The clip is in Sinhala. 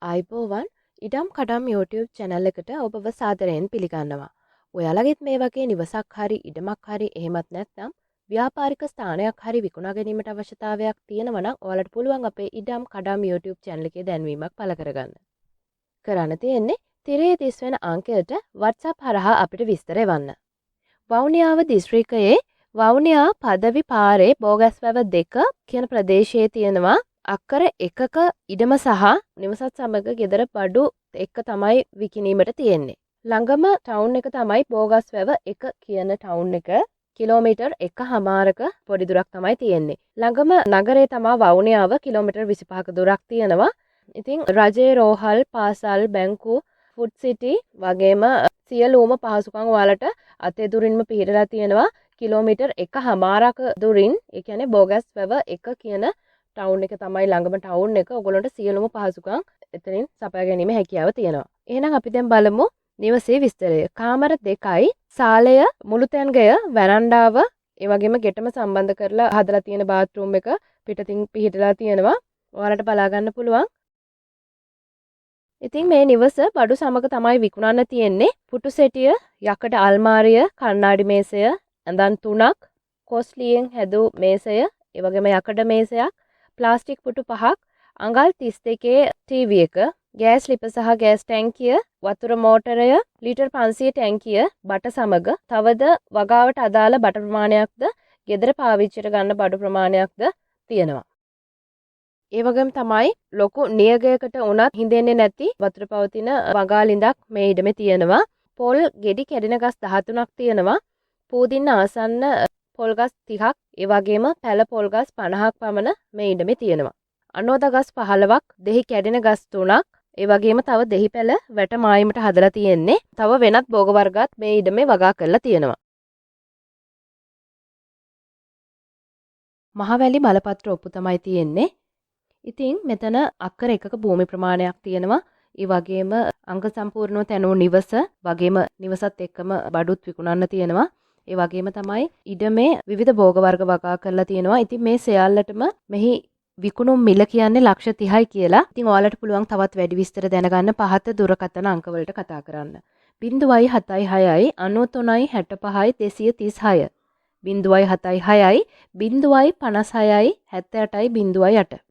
ආයිබෝවන් ඉඩම් කඩම් YouTube channel එකට ඔබව සාදරයෙන් පිළිගන්නවා. ඔයාලගෙත් මේ වගේ නිවසක් හරි ඉඩමක් හරි එහෙමත් නැත්නම් ව්‍යාපාරික ස්ථානයක් හරි විකුණා ගැනීමට අවශ්‍යතාවයක් තියෙනවා නම් ඔයාලට පුළුවන් අපේ ඉඩම් කඩම් YouTube channel එකේ දැන්වීමක් පළ කරගන්න. කරන්න තියෙන්නේ තිරයේ 30 වෙනි අංකයට WhatsApp හරහා අපිට විස්තර එවන්න. වවුනියාව දිස්ත්‍රික්කයේ වවුනියා පදවි පාරේ බෝගස්වැව 2 කියන ප්‍රදේශයේ තියෙනවා අක්කර 1ක ඉඩම සහ නිවසත් සමග ගෙදර බඩු එක්ක තමයි විකිණීමට තියෙන්නේ. ළඟම ටවුන් එක තමයි බෝගස්වැව 1 කියන ටවුන් එක. කිලෝමීටර් 1.5ක පොඩි දුරක් තමයි තියෙන්නේ. ළඟම නගරේ තමයි වවුනියාව කිලෝමීටර් 25ක දුරක් තියෙනවා. ඉතින් රජයේ රෝහල්, පාසල්, බැංකු, ෆුඩ් සිටි වගේම සියලුම පහසුකම් ඔයාලට අතේ දුරින්ම පිහිටලා තියෙනවා. කිලෝමීටර් 1.5ක දුරින්, ඒ කියන්නේ බෝගස්වැව 1 කියන ටවුන් එක තමයි ළඟම ටවුන් එක. ඔයගොල්ලන්ට සියලුම පහසුකම් එතනින් සපයා ගැනීම හැකියාව තියෙනවා. එහෙනම් අපි දැන් බලමු නිවසේ විස්තරය. කාමර 2යි, සාලය, මුළුතැන්ගය, වරණ්ඩාව, ඒ වගේම ගෙටම සම්බන්ධ කරලා හදලා තියෙන බාත්රූම් එක පිටතින් පිහිටලා තියෙනවා. ඔයාලට බලා ගන්න පුළුවන්. ඉතින් මේ නිවස බඩු සමග තමයි විකුණන්න තියෙන්නේ. පුටු සෙටිය, යකඩ අල්මාරිය, කණ්ණාඩි මේසය, ඇඳන් 3ක්, කොස්ලියෙන් හැදූ මේසය, ඒ වගේම යකඩ මේසයක්, ප්ලාස්ටික් පුටු 5ක්, අඟල් 32 ටීවී එක, ගෑස් ලිප සහ ගෑස් ටැංකිය, වතුර මෝටරය, ලීටර් 500 ටැංකිය බට සමග තවද වගාවට අදාළ බට ප්‍රමාණයක්ද ගෙදර පාවිච්චියට ගන්න බඩු ප්‍රමාණයක්ද තියෙනවා. ඒ වගේම තමයි ලොකු නියගයකට උනත් හින්දෙන්නේ නැති වතුර පවතින වගාලින්දක් මේ ඉඩමේ තියෙනවා. පොල් ගෙඩි කැඩෙන ගස් 13ක් තියෙනවා. පූදින්න ආසන්න පොල් ගස් 30ක්, ඒ වගේම පැල පොල් ගස් 50ක් පමණ මේ ඉඩමේ තියෙනවා. අනෝද ගස් 15ක්, දෙහි කැඩෙන ගස් 3ක්, ඒ වගේම තව දෙහි පැල වැට මායිමට හදලා තියෙන්නේ. තව වෙනත් භෝග වර්ගات මේ ඉඩමේ වගා කරලා තියෙනවා. මහවැලි බලපත්‍ර ඔප්පු තමයි තියෙන්නේ. ඉතින් මෙතන අක්කර 1ක භූමි ප්‍රමාණයක් තියෙනවා. ඒ වගේම අංග සම්පූර්ණව තැනූ නිවස වගේම නිවසත් එක්කම බඩුත් විකුණන්න තියෙනවා. ඒ වගේම තමයි ඉඩමේ විවිධ භෝග වර්ග වගා කරලා තියෙනවා. ඉතින් මේ සියල්ලටම මෙහි විකුණුම් මිල කියන්නේ ලක්ෂ 30යි කියලා. ඉතින් ඔයාලට පුළුවන් තවත් වැඩි විස්තර දැනගන්න පහත දුරකථන අංක වලට කතා කරන්න. 076යි 93යි 65යි 236 076යි 056යි 78යි 08